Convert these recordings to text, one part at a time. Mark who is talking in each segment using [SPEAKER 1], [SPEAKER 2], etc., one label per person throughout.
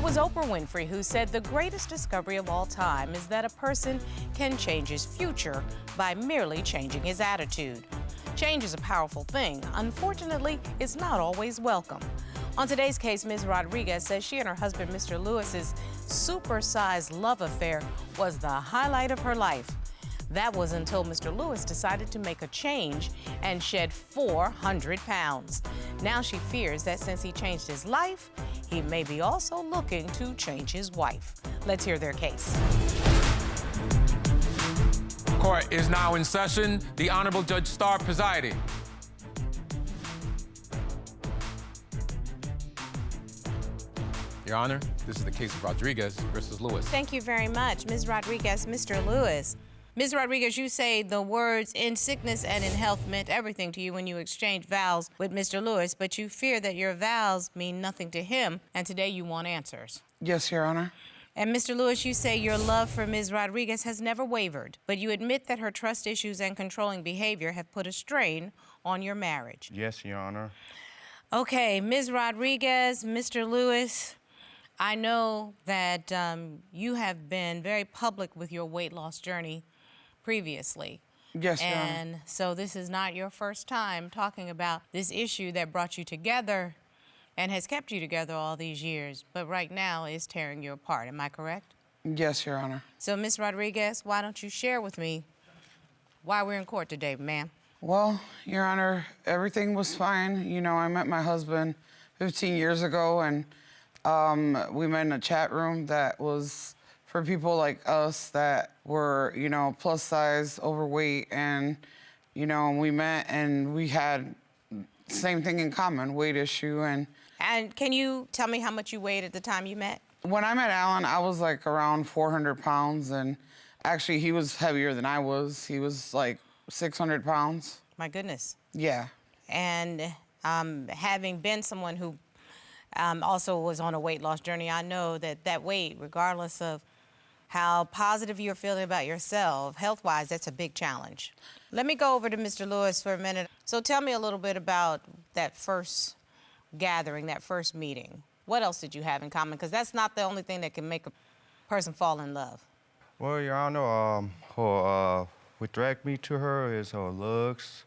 [SPEAKER 1] was Oprah Winfrey who said the greatest discovery of all time is that a person can change his future by merely changing his attitude. Change is a powerful thing. Unfortunately, it's not always welcome. On today's case, Ms. Rodriguez says she and her husband, Mr. Lewis's supersized love affair was the highlight of her life. That was until Mr. Lewis decided to make a change and shed 400 pounds. Now she fears that since he changed his life, he may be also looking to change his wife. Let's hear their case.
[SPEAKER 2] Court is now in session. The Honorable Judge Starr presiding. Your Honor, this is the case of Rodriguez versus Lewis.
[SPEAKER 1] Thank you very much, Ms. Rodriguez, Mr. Lewis. Ms. Rodriguez, you say the words "in sickness and in health" meant everything to you when you exchanged vows with Mr. Lewis, but you fear that your vows mean nothing to him, and today you want answers.
[SPEAKER 3] Yes, Your Honor.
[SPEAKER 1] And Mr. Lewis, you say your love for Ms. Rodriguez has never wavered, but you admit that her trust issues and controlling behavior have put a strain on your marriage.
[SPEAKER 4] Yes, Your Honor.
[SPEAKER 1] Okay, Ms. Rodriguez, Mr. Lewis, I know that you have been very public with your weight loss journey previously.
[SPEAKER 3] Yes, Your Honor.
[SPEAKER 1] And so this is not your first time talking about this issue that brought you together and has kept you together all these years, but right now is tearing you apart. Am I correct?
[SPEAKER 3] Yes, Your Honor.
[SPEAKER 1] So, Ms. Rodriguez, why don't you share with me why we're in court today, ma'am?
[SPEAKER 3] Well, Your Honor, everything was fine. You know, I met my husband 15 years ago, and we met in a chat room that was for people like us that were, you know, plus size, overweight, and, you know, we met and we had same thing in common, weight issue.
[SPEAKER 1] And can you tell me how much you weighed at the time you met?
[SPEAKER 3] When I met Alan, I was like around 400 pounds, and actually he was heavier than I was. He was like 600 pounds.
[SPEAKER 1] My goodness.
[SPEAKER 3] Yeah.
[SPEAKER 1] And having been someone who also was on a weight loss journey, I know that that weight, regardless of how positive you're feeling about yourself, health-wise, that's a big challenge. Let me go over to Mr. Lewis for a minute. So tell me a little bit about that first gathering, that first meeting. What else did you have in common? Because that's not the only thing that can make a person fall in love.
[SPEAKER 4] Well, Your Honor, what dragged me to her is her looks,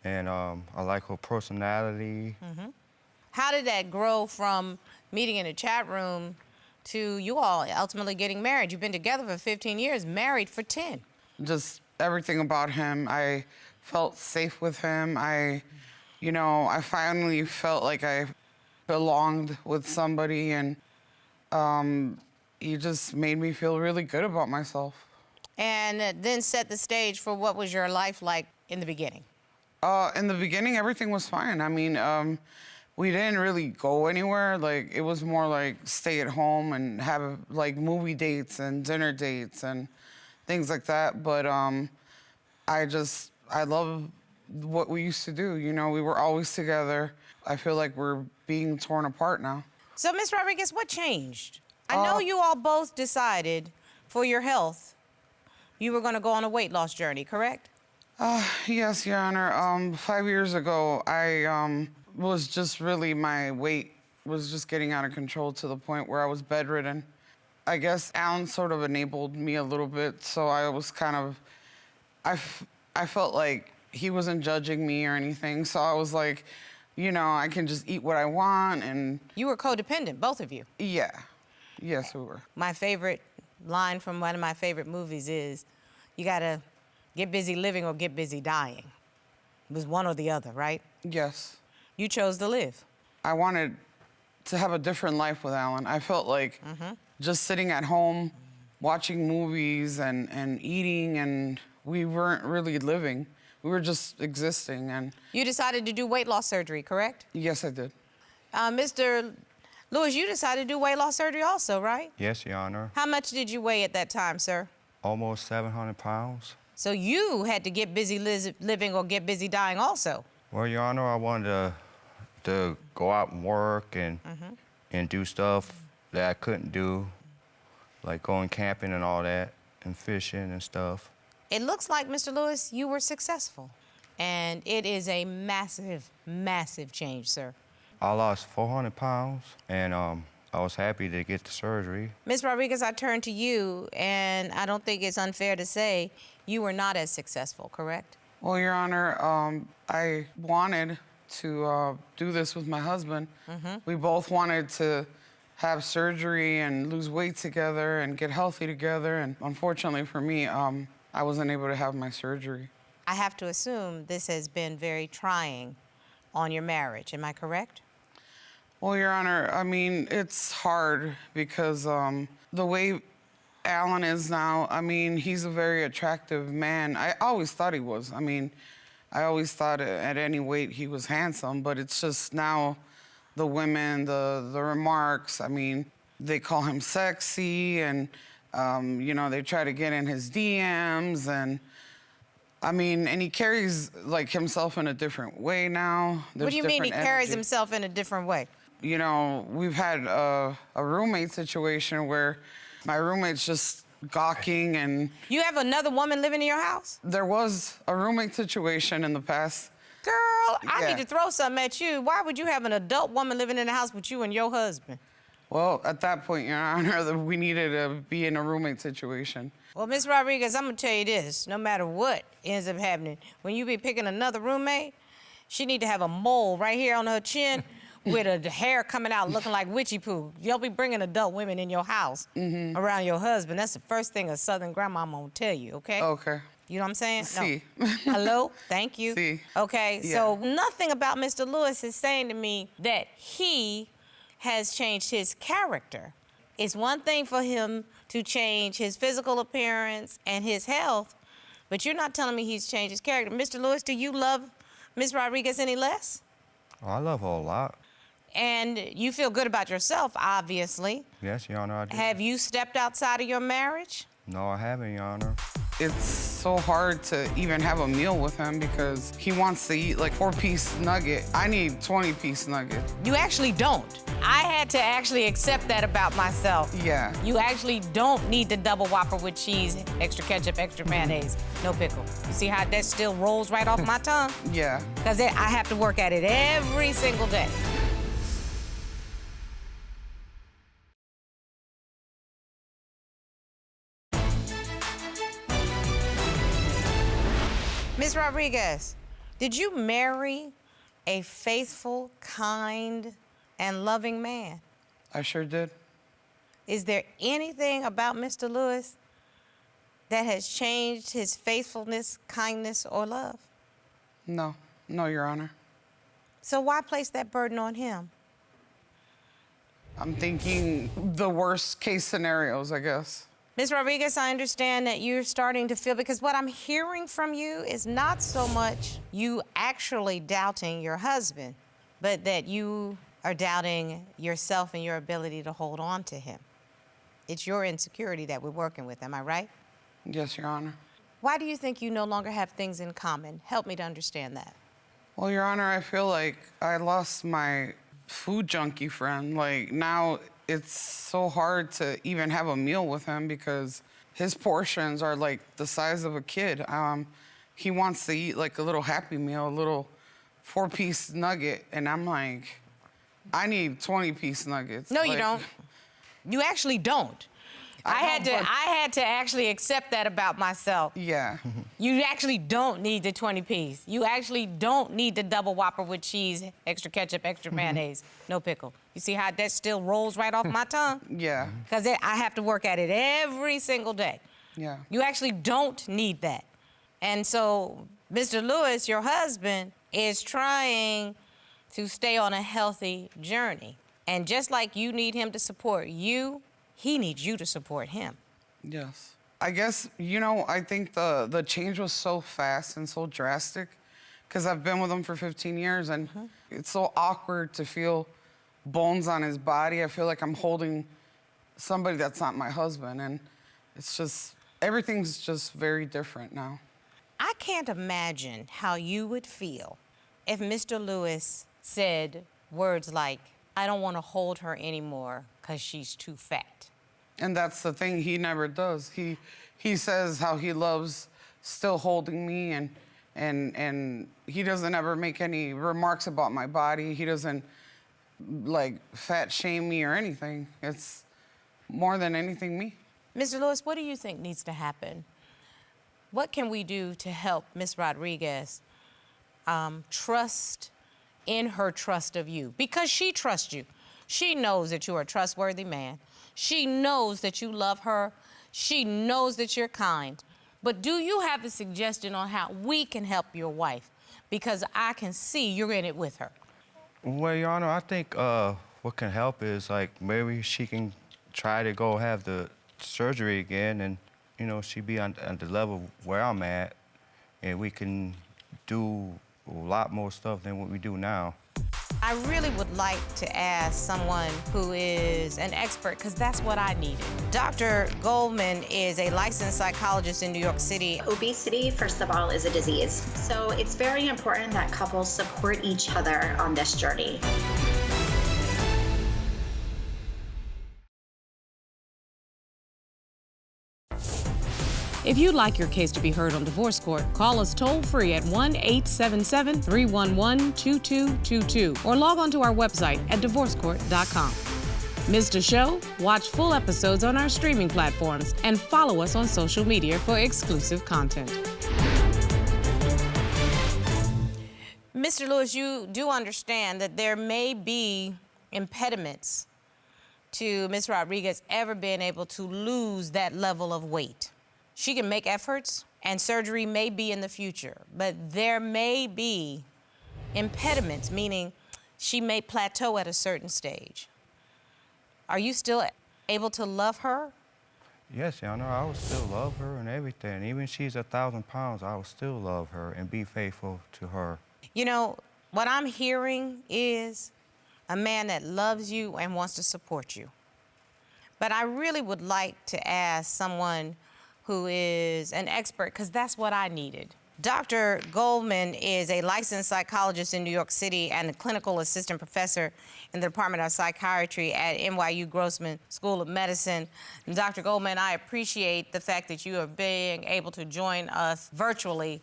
[SPEAKER 4] and I like her personality.
[SPEAKER 1] Mm-hmm. How did that grow from meeting in a chat room to you all ultimately getting married? You've been together for 15 years, married for 10.
[SPEAKER 3] Just everything about him. I felt safe with him. I finally felt like I belonged with somebody, and he just made me feel really good about myself.
[SPEAKER 1] And then set the stage for what was your life like in the beginning?
[SPEAKER 3] In the beginning, everything was fine. I mean, we didn't really go anywhere. Like, it was more like stay at home and have like movie dates and dinner dates and things like that. But I love what we used to do. You know, we were always together. I feel like we're being torn apart now.
[SPEAKER 1] So, Ms. Rodriguez, what changed? I know you all both decided for your health you were going to go on a weight loss journey, correct?
[SPEAKER 3] Yes, Your Honor. 5 years ago, I was just really, my weight was just getting out of control to the point where I was bedridden. I guess Alan sort of enabled me a little bit, so I was kind of, I felt like he wasn't judging me or anything, so I was like, you know, I can just eat what I want, and...
[SPEAKER 1] You were codependent, both of you.
[SPEAKER 3] Yeah. Yes, we were.
[SPEAKER 1] My favorite line from one of my favorite movies is, you gotta get busy living or get busy dying. It was one or the other, right?
[SPEAKER 3] Yes.
[SPEAKER 1] You chose to live.
[SPEAKER 3] I wanted to have a different life with Alan. I felt like just sitting at home, watching movies and eating, and we weren't really living. We were just existing. And
[SPEAKER 1] You decided to do weight loss surgery, correct?
[SPEAKER 3] yes, I did.
[SPEAKER 1] Mr. Lewis, you decided to do weight loss surgery also, right?
[SPEAKER 4] Yes, Your Honor.
[SPEAKER 1] How much did you weigh at that time, sir?
[SPEAKER 4] Almost 700 pounds.
[SPEAKER 1] So you had to get busy living or get busy dying also.
[SPEAKER 4] Well, Your Honor, I wanted to go out and work and do stuff that I couldn't do, like going camping and all that, and fishing and stuff.
[SPEAKER 1] It looks like, Mr. Lewis, you were successful. And it is a massive, massive change, sir.
[SPEAKER 4] I lost 400 pounds, and I was happy to get the surgery.
[SPEAKER 1] Ms. Rodriguez, I turn to you, and I don't think it's unfair to say you were not as successful, correct?
[SPEAKER 3] Well, Your Honor, I wanted to do this with my husband. We both wanted to have surgery and lose weight together and get healthy together. And unfortunately for me, I wasn't able to have my surgery.
[SPEAKER 1] I have to assume this has been very trying on your marriage. Am I correct?
[SPEAKER 3] Well, Your Honor, I mean, it's hard because the way Alan is now, I mean, he's a very attractive man. I always thought he was. I mean, I always thought at any weight he was handsome, but it's just now the women, the remarks, I mean, they call him sexy and, you know, they try to get in his DMs and, I mean, and he carries like himself in a different way now.
[SPEAKER 1] What do you mean he carries
[SPEAKER 3] energy.
[SPEAKER 1] himself in a different way?
[SPEAKER 3] You know, we've had a roommate situation where my roommate's just gawking and...
[SPEAKER 1] You have another woman living in your house?
[SPEAKER 3] There was a roommate situation in the past.
[SPEAKER 1] Girl, I
[SPEAKER 3] Yeah.
[SPEAKER 1] need to throw something at you. Why would you have an adult woman living in the house with you and your husband?
[SPEAKER 3] Well, at that point, Your Honor, we needed to be in a roommate situation.
[SPEAKER 1] Well, Ms. Rodriguez, I'm gonna tell you this, no matter what ends up happening, when you be picking another roommate, she need to have a mole right here on her chin with her hair coming out looking like witchy poo. You'll be bringing adult women in your house around your husband. That's the first thing a Southern grandma gonna tell you, okay?
[SPEAKER 3] Okay.
[SPEAKER 1] You know what I'm saying?
[SPEAKER 3] Si.
[SPEAKER 1] No. Hello? Thank you.
[SPEAKER 3] Si.
[SPEAKER 1] Okay,
[SPEAKER 3] Yeah.
[SPEAKER 1] so nothing about Mr. Lewis is saying to me that he has changed his character. It's one thing for him to change his physical appearance and his health, but you're not telling me he's changed his character. Mr. Lewis, do you love Ms. Rodriguez any less?
[SPEAKER 4] Oh, I love her a lot.
[SPEAKER 1] And you feel good about yourself, obviously.
[SPEAKER 4] Yes, Your Honor, I do.
[SPEAKER 1] Have you stepped outside of your marriage?
[SPEAKER 4] No, I haven't, Your Honor.
[SPEAKER 3] It's so hard to even have a meal with him because he wants to eat like 4-piece nugget. I need 20-piece nugget.
[SPEAKER 1] You actually don't. I had to actually accept that about myself.
[SPEAKER 3] Yeah.
[SPEAKER 1] You actually don't need the double Whopper with cheese, extra ketchup, extra mayonnaise, no pickle. You see how that still rolls right off my tongue?
[SPEAKER 3] Yeah.
[SPEAKER 1] Because I have to work at it every single day. Ms. Rodriguez, did you marry a faithful, kind, and loving man?
[SPEAKER 3] I sure did.
[SPEAKER 1] Is there anything about Mr. Lewis that has changed his faithfulness, kindness, or love?
[SPEAKER 3] No. No, Your Honor.
[SPEAKER 1] So why place that burden on him?
[SPEAKER 3] I'm thinking the worst case scenarios, I guess.
[SPEAKER 1] Ms. Rodriguez, I understand that you're starting to feel, because what I'm hearing from you is not so much you actually doubting your husband, but that you are doubting yourself and your ability to hold on to him. It's your insecurity that we're working with, am I right?
[SPEAKER 3] Yes, Your Honor.
[SPEAKER 1] Why do you think you no longer have things in common? Help me to understand that.
[SPEAKER 3] Well, Your Honor, I feel like I lost my food junkie friend. Like, now it's so hard to even have a meal with him because his portions are like the size of a kid. He wants to eat like a little Happy Meal, a little 4-piece nugget, and I'm like, I need 20-piece nuggets.
[SPEAKER 1] No, you
[SPEAKER 3] Like,
[SPEAKER 1] don't. You actually don't. I had to actually accept that about myself.
[SPEAKER 3] Yeah.
[SPEAKER 1] You actually don't need the 20-piece. You actually don't need the double Whopper with cheese, extra ketchup, extra mayonnaise, no pickle. You see how that still rolls right off my tongue?
[SPEAKER 3] Yeah.
[SPEAKER 1] Because I have to work at it every single day.
[SPEAKER 3] Yeah.
[SPEAKER 1] You actually don't need that. And so Mr. Lewis, your husband, is trying to stay on a healthy journey. And just like you need him to support you, he needs you to support him.
[SPEAKER 3] Yes. I guess, you know, I think the change was so fast and so drastic because I've been with him for 15 years and it's so awkward to feel bones on his body. I feel like I'm holding somebody that's not my husband, and it's just, everything's just very different now.
[SPEAKER 1] I can't imagine how you would feel if Mr. Lewis said words like, I don't want to hold her anymore because she's too fat.
[SPEAKER 3] And that's the thing, he never does. He says how he loves still holding me, and he doesn't ever make any remarks about my body. He doesn't like fat shame me or anything. It's more than anything me.
[SPEAKER 1] Mr. Lewis, what do you think needs to happen? What can we do to help Ms. Rodriguez trust in her trust of you? Because she trusts you. She knows that you're a trustworthy man. She knows that you love her. She knows that you're kind. But do you have a suggestion on how we can help your wife? Because I can see you're in it with her.
[SPEAKER 4] Well, Your Honor, I think what can help is like maybe she can try to go have the surgery again, and you know she be on the level where I'm at, and we can do a lot more stuff than what we do now.
[SPEAKER 1] I really would like to ask someone who is an expert, because that's what I needed. Dr. Goldman is a licensed psychologist in New York City.
[SPEAKER 5] Obesity, first of all, is a disease. So it's very important that couples support each other on this journey.
[SPEAKER 1] If you'd like your case to be heard on divorce court, call us toll-free at 1-877-311-2222 or log on to our website at divorcecourt.com. Missed a show? Watch full episodes on our streaming platforms and follow us on social media for exclusive content. Mr. Lewis, you do understand that there may be impediments to Ms. Rodriguez ever being able to lose that level of weight. She can make efforts, and surgery may be in the future, but there may be impediments, meaning she may plateau at a certain stage. Are you still able to love her?
[SPEAKER 4] Yes, Your Honor, I would still love her and everything. Even if she's 1,000 pounds, I would still love her and be faithful to her.
[SPEAKER 1] You know, what I'm hearing is a man that loves you and wants to support you. But I really would like to ask someone who is an expert, because that's what I needed. Dr. Goldman is a licensed psychologist in New York City and a clinical assistant professor in the Department of Psychiatry at NYU Grossman School of Medicine. And Dr. Goldman, I appreciate the fact that you are being able to join us virtually.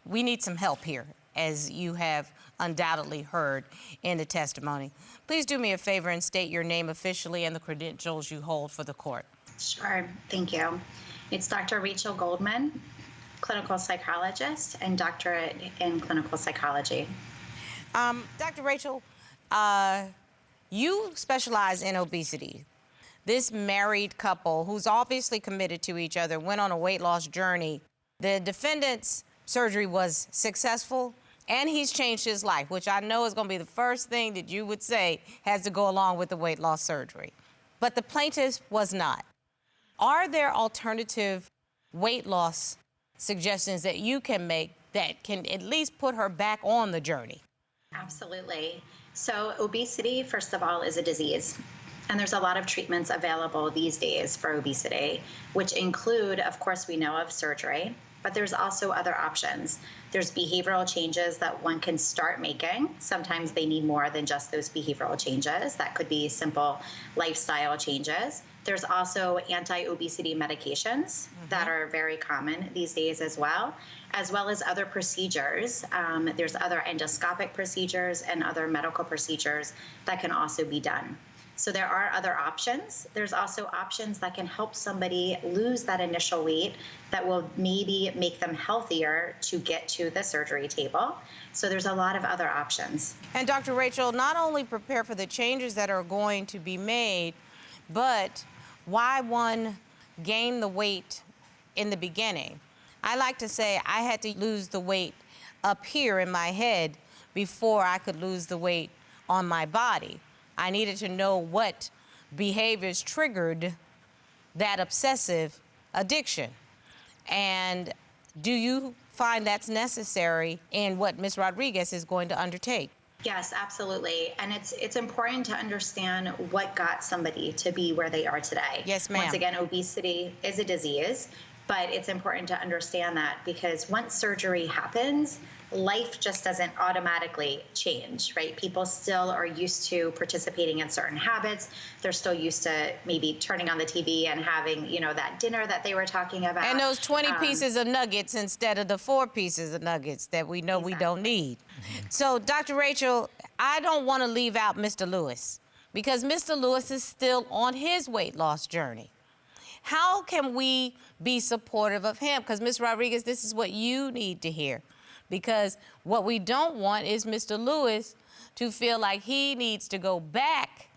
[SPEAKER 1] We need some help here, as you have undoubtedly heard in the testimony. Please do me a favor and state your name officially and the credentials you hold for the court.
[SPEAKER 5] Sure, thank you. It's Dr. Rachel Goldman, clinical psychologist and doctorate in clinical psychology.
[SPEAKER 1] Dr. Rachel, you specialize in obesity. This married couple, who's obviously committed to each other, went on a weight loss journey. The defendant's surgery was successful, and he's changed his life, which I know is going to be the first thing that you would say has to go along with the weight loss surgery. But the plaintiff was not. Are there alternative weight loss suggestions that you can make that can at least put her back on the journey?
[SPEAKER 5] Absolutely. So obesity, first of all, is a disease. And there's a lot of treatments available these days for obesity, which include, of course, we know of surgery, but there's also other options. There's behavioral changes that one can start making. Sometimes they need more than just those behavioral changes. That could be simple lifestyle changes. There's also anti-obesity medications that are very common these days as well as other procedures. There's other endoscopic procedures and other medical procedures that can also be done. So there are other options. There's also options that can help somebody lose that initial weight that will maybe make them healthier to get to the surgery table. So there's a lot of other options.
[SPEAKER 1] And Dr. Rachel, not only prepare for the changes that are going to be made, but why one gain the weight in the beginning. I like to say I had to lose the weight up here in my head before I could lose the weight on my body. I needed to know what behaviors triggered that obsessive addiction. And do you find that's necessary in what Ms. Rodriguez is going to undertake?
[SPEAKER 5] Yes, absolutely. And it's important to understand what got somebody to be where they are today.
[SPEAKER 1] Yes, ma'am.
[SPEAKER 5] Once again, obesity is a disease, but it's important to understand that because once surgery happens, life just doesn't automatically change, right? People still are used to participating in certain habits. They're still used to maybe turning on the TV and having, that dinner that they were talking about.
[SPEAKER 1] And those 20 pieces of nuggets instead of the 4 pieces of nuggets that we know we don't need. So, Dr. Rachel, I don't want to leave out Mr. Lewis because Mr. Lewis is still on his weight loss journey. How can we be supportive of him? Because Ms. Rodriguez, this is what you need to hear. Because what we don't want is Mr. Lewis to feel like he needs to go back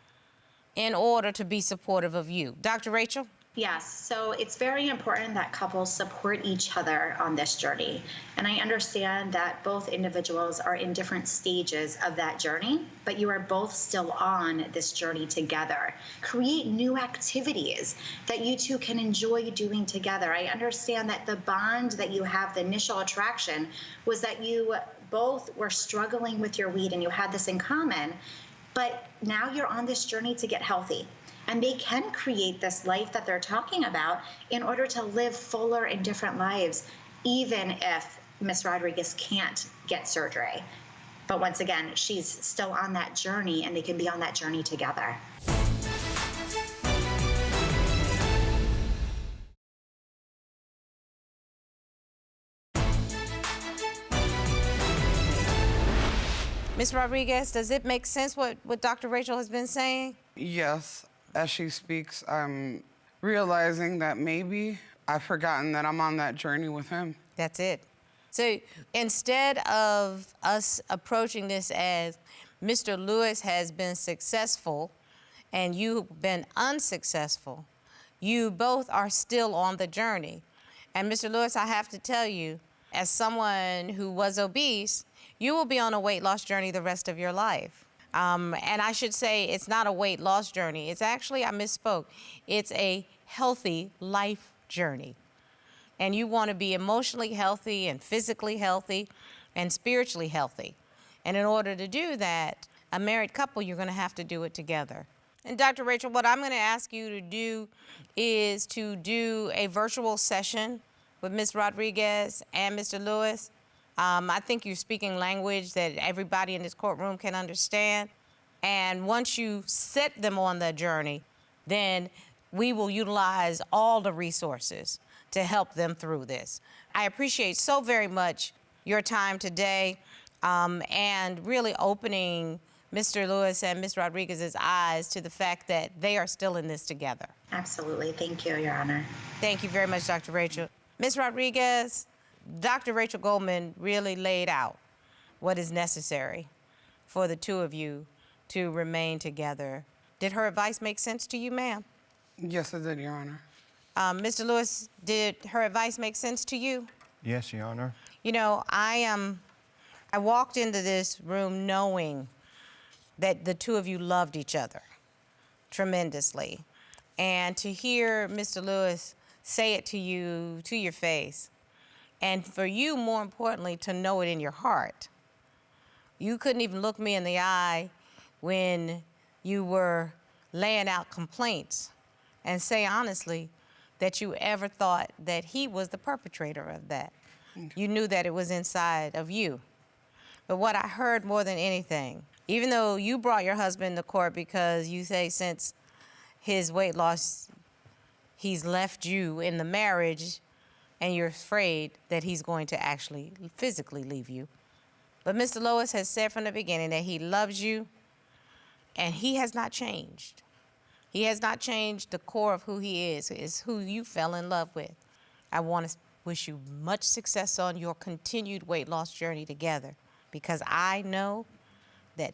[SPEAKER 1] in order to be supportive of you. Dr. Rachel?
[SPEAKER 5] Yes, so it's very important that couples support each other on this journey. And I understand that both individuals are in different stages of that journey, but you are both still on this journey together. Create new activities that you two can enjoy doing together. I understand that the bond that you have, the initial attraction, was that you both were struggling with your weight and you had this in common, but now you're on this journey to get healthy. And they can create this life that they're talking about in order to live fuller and different lives, even if Ms. Rodriguez can't get surgery. But once again, she's still on that journey, and they can be on that journey together.
[SPEAKER 1] Ms. Rodriguez, does it make sense what Dr. Rachel has been saying?
[SPEAKER 3] Yes, as she speaks, I'm realizing that maybe I've forgotten that I'm on that journey with him.
[SPEAKER 1] That's it. So instead of us approaching this as Mr. Lewis has been successful and you've been unsuccessful, you both are still on the journey. And Mr. Lewis, I have to tell you, as someone who was obese, you will be on a weight loss journey the rest of your life. And I should say it's not a weight loss journey. It's actually, I misspoke, it's a healthy life journey. And you want to be emotionally healthy and physically healthy and spiritually healthy. And in order to do that, a married couple, you're going to have to do it together. And Dr. Rachel, what I'm going to ask you to do is to do a virtual session with Ms. Rodriguez and Mr. Lewis. I think you're speaking language that everybody in this courtroom can understand. And once you set them on the journey, then we will utilize all the resources to help them through this. I appreciate so very much your time today and really opening Mr. Lewis and Ms. Rodriguez's eyes to the fact that they are still in this together.
[SPEAKER 5] Absolutely. Thank you, Your Honor.
[SPEAKER 1] Thank you very much, Dr. Rachel. Ms. Rodriguez, Dr. Rachel Goldman really laid out what is necessary for the two of you to remain together. Did her advice make sense to you, ma'am?
[SPEAKER 3] Yes, it did, Your Honor.
[SPEAKER 1] Mr. Lewis, did her advice make sense to you?
[SPEAKER 4] Yes, Your Honor.
[SPEAKER 1] You know, I walked into this room knowing that the two of you loved each other tremendously. And to hear Mr. Lewis say it to you, to your face, and for you, more importantly, to know it in your heart. You couldn't even look me in the eye when you were laying out complaints and say honestly that you ever thought that he was the perpetrator of that. You knew that it was inside of you. But what I heard more than anything, even though you brought your husband to court because you say since his weight loss, he's left you in the marriage and you're afraid that he's going to actually physically leave you. But Mr. Lewis has said from the beginning that he loves you and he has not changed. He has not changed the core of who he is who you fell in love with. I want to wish you much success on your continued weight loss journey together because I know that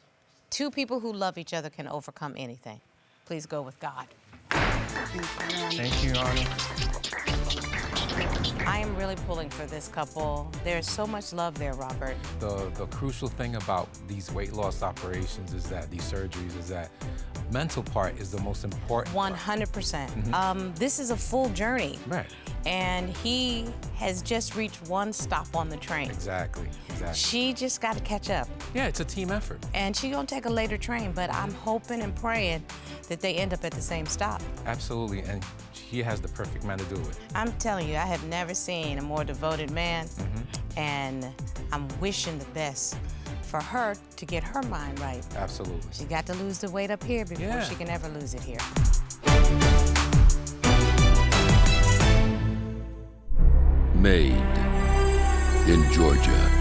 [SPEAKER 1] two people who love each other can overcome anything. Please go with God.
[SPEAKER 4] Thank you, Your Honor.
[SPEAKER 1] I am really pulling for this couple. There's so much love there, Robert.
[SPEAKER 2] The crucial thing about these weight loss operations is that these surgeries is that mental part is the most important.
[SPEAKER 1] 100%. This is a full journey.
[SPEAKER 2] Right.
[SPEAKER 1] And he has just reached one stop on the train.
[SPEAKER 2] Exactly.
[SPEAKER 1] She just got to catch up.
[SPEAKER 2] Yeah, it's a team effort.
[SPEAKER 1] And she's gonna take a later train, but I'm hoping and praying that they end up at the same stop.
[SPEAKER 2] Absolutely, and he has the perfect man to do it.
[SPEAKER 1] I'm telling you, I have never seen a more devoted man, and I'm wishing the best for her to get her mind right.
[SPEAKER 2] Absolutely.
[SPEAKER 1] She got to lose the weight up here before she can ever lose it here.
[SPEAKER 6] Made in Georgia.